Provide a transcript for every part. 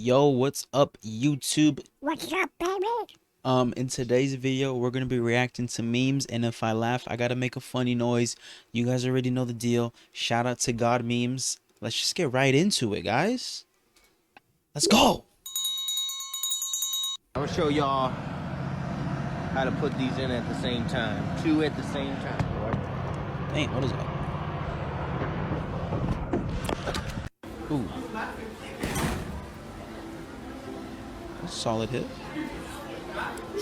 Yo, what's up, YouTube? What's up, baby? In today's video, we're gonna be reacting to memes, and if I laugh, I gotta make a funny noise. You guys already know the deal. Shout out to God Memes. Let's just get right into it, guys. Let's go. I'm gonna show y'all how to put these in at the same time. Two at the same time, right? Dang, what is that? Ooh. That's a solid hit.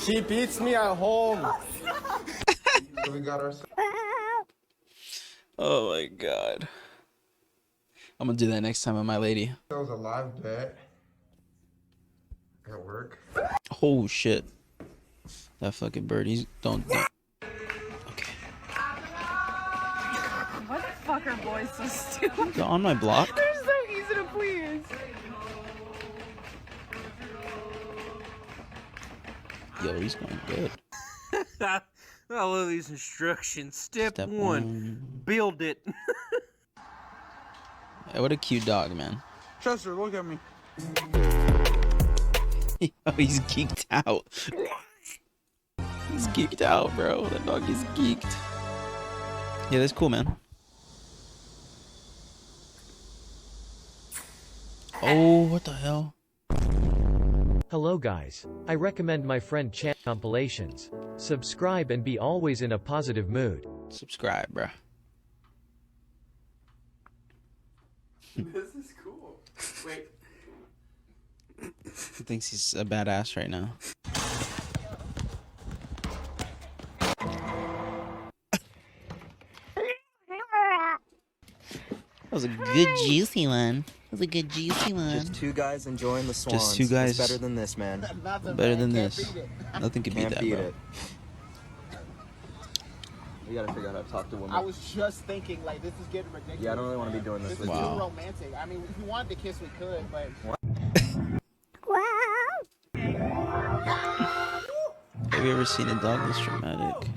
She beats me at home. We got our. Oh my god. I'm gonna do that next time with my lady. That was a live bet at work. Oh shit. That fucking birdie's don't. Okay. What the fuck are boys so stupid? You're on my block? They're so easy to please. Yo, he's going good. Follow these instructions. Step one, one. build it. Hey, what a cute dog, man. Chester, look at me. Yo, he's geeked out. He's geeked out, bro. That dog is geeked. Yeah, that's cool, man. Oh, what the hell? Hello guys. I recommend my friend Chan compilations. Subscribe and be always in a positive mood. Subscribe, bro. This is cool. Wait. He thinks he's a badass right now. That was a good juicy one. That was a good juicy one. Just two guys enjoying the swans. Just two guys. It's better than this, man. Better than this. Nothing can beat Can't that, beat bro. it. We gotta figure out how to talk to women. I was just thinking, like, this is getting ridiculous. Yeah, I don't really want to be doing this This with is you. too romantic. I mean, if we wanted to kiss, we could, but. Have you ever seen a dog this dramatic?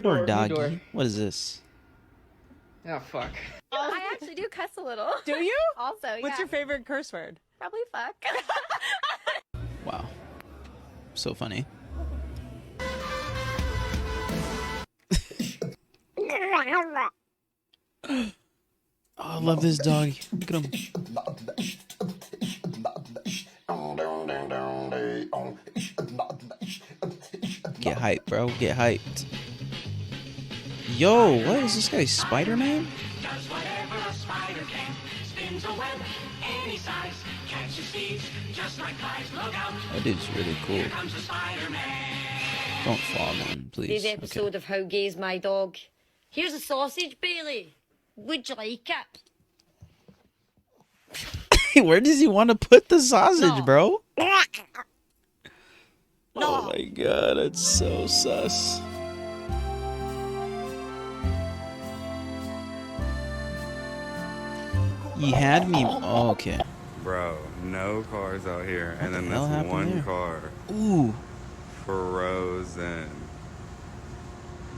Poor doggy. What is this? Oh, fuck. I actually do cuss a little. Do you? Also, yeah. What's your favorite curse word? Probably fuck. Wow. So funny. Oh, I love this dog. Look at him. Get hyped, bro. Get hyped. Yo, what is this guy? Spider-Man? That dude's really cool. Don't fall, man, please. Today's episode of How Gay's My Dog. Here's a sausage, Bailey. Would you like it? Where does he want to put the sausage, No. bro? No. Oh my god, that's so sus. You had me. Oh, okay. Bro, no cars out here, and then the hell this happened one there? car Ooh. frozen.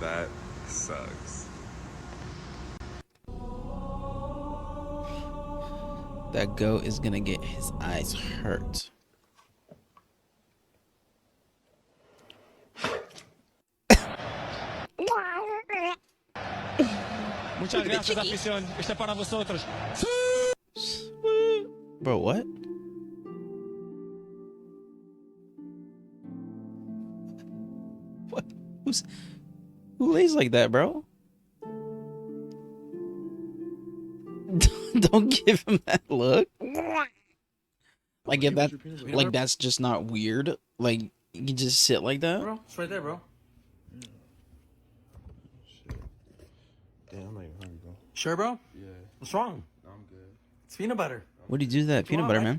That sucks. That goat is gonna get his eyes hurt. Muchas gracias, afición. Este es para vosotros. Bro, what? What? Who lays like that, bro? Don't give him that look. Like if that, like that's just not weird. Like you can just sit like that. Bro, it's right there, bro. Damn, I'm not even hungry, bro. Sure, bro? Yeah, What's wrong? I'm good. It's peanut butter. What do you do to that peanut butter, man?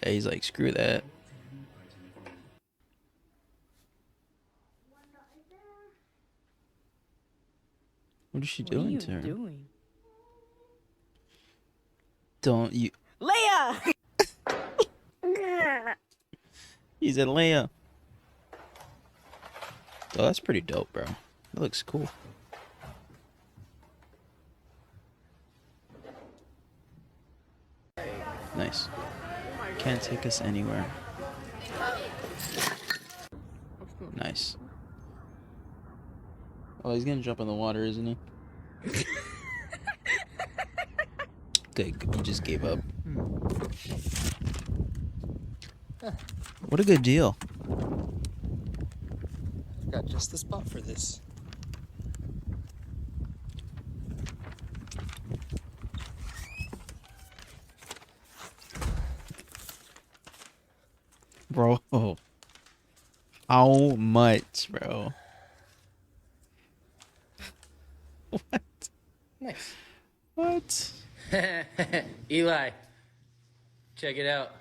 Yeah, he's like, screw that. What is she doing to her? Doing? Don't you... Leia! He's in Leia. Oh, that's pretty dope, bro. That looks cool. Nice. Can't take us anywhere. Nice. Oh, he's gonna jump in the water, isn't he? Okay, he just gave up. What a good deal. Got just the spot for this. Bro. How much, bro? What? Nice. What? Eli, check it out.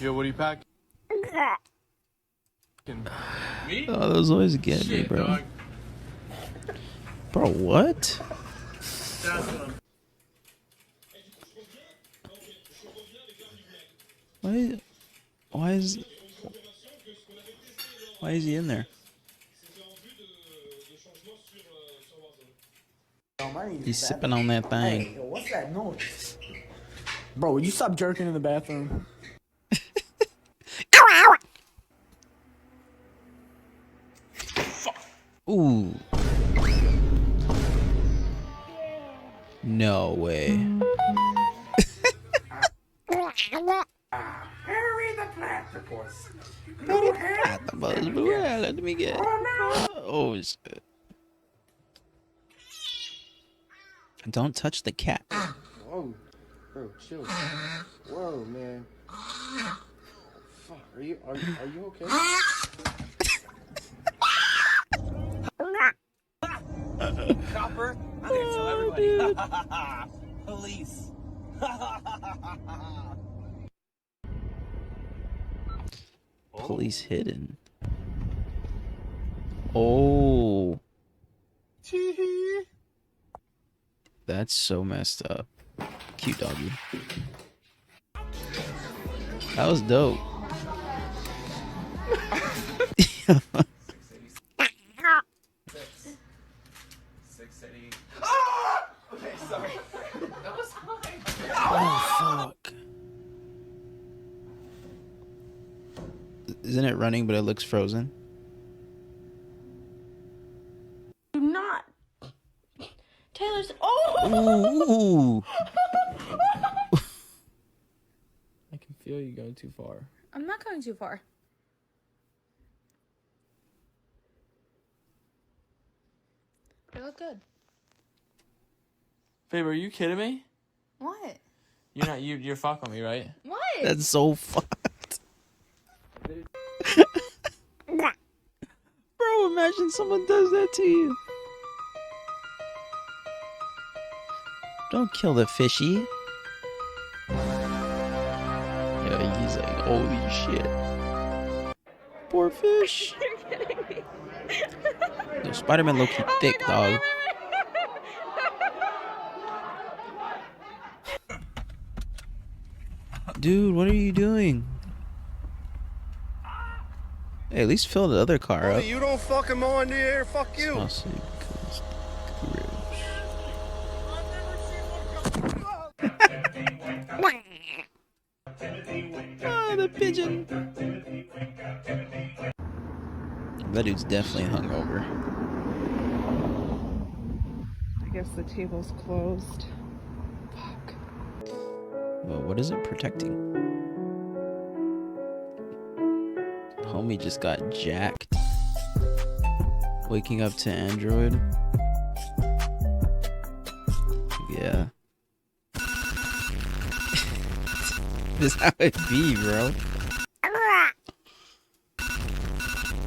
Yo, what are you packing? Oh, those always get me, bro. Dog. Bro, what? Why is he in there? He's sipping on that thing. Hey, yo, what's that noise? Bro, would you stop jerking in the bathroom? Ooh. No way. Harry the platypus. Let me get. Oh shit. Don't touch the cat. Whoa, bro, chill. Whoa, man. Fuck, are you okay? Copper, I'm gonna tell everybody. Police. Police hidden. Oh. That's so messed up. Cute doggy. That was dope. Okay, sorry. That was fine. Oh, fuck. Isn't it running, but it looks frozen? Do not. Taylor's. Oh! Ooh. I can feel you going too far. I'm not going too far. You look good. Babe, are you kidding me? What? You're not. You're fucking me, right? What? That's so fucked. Bro, imagine someone does that to you. Don't kill the fishy. Yeah, he's like, holy shit. Poor fish. You're kidding me. Yo, Spider-Man low-key thick, dog. Dude, what are you doing? Hey, at least fill the other car up. You don't fucking mow in the air, fuck you. Sausage, oh, the pigeon. That dude's definitely hungover. I guess the table's closed. Fuck. Well, what is it protecting? Homie just got jacked. Waking up to Android. Yeah. This is how it be, bro.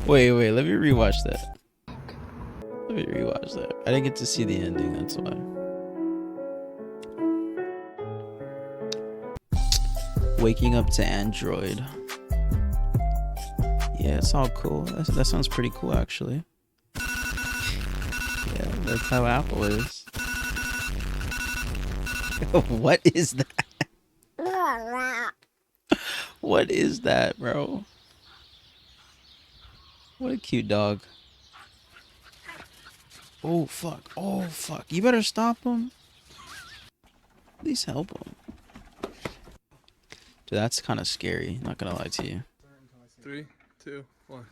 Wait, let me rewatch that. Let me rewatch that. I didn't get to see the ending, that's why. Waking up to Android. Yeah, it's all cool. That sounds pretty cool, actually. Yeah, that's how Apple is. What is that? What is that, bro? What a cute dog. Oh, fuck. Oh, fuck. You better stop him. At least help him. Dude, that's kind of scary. Not gonna lie to you. 3, 2, 1.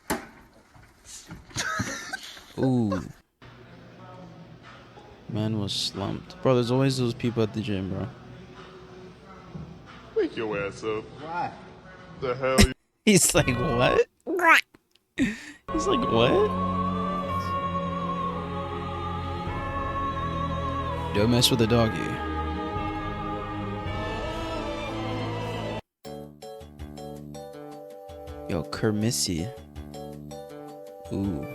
Ooh. Man was slumped. Bro, there's always those people at the gym, bro. Wake your ass up. Why? The hell you... He's like, what? He's like, what? Don't mess with the doggy. Yo, Kermissy. Ooh.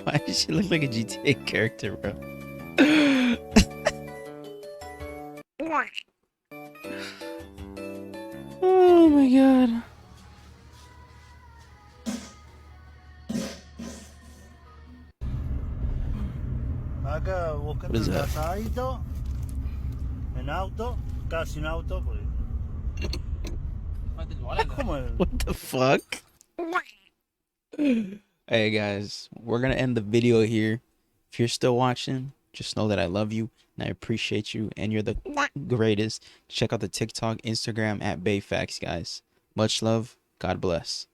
Why does she look like a GTA character, bro? Oh my god. What is that? What the fuck? Hey guys, we're gonna end the video here. If you're still watching, just know that I love you and I appreciate you and you're the greatest. Check out the TikTok, Instagram at Bayfax, guys. Much love. God bless.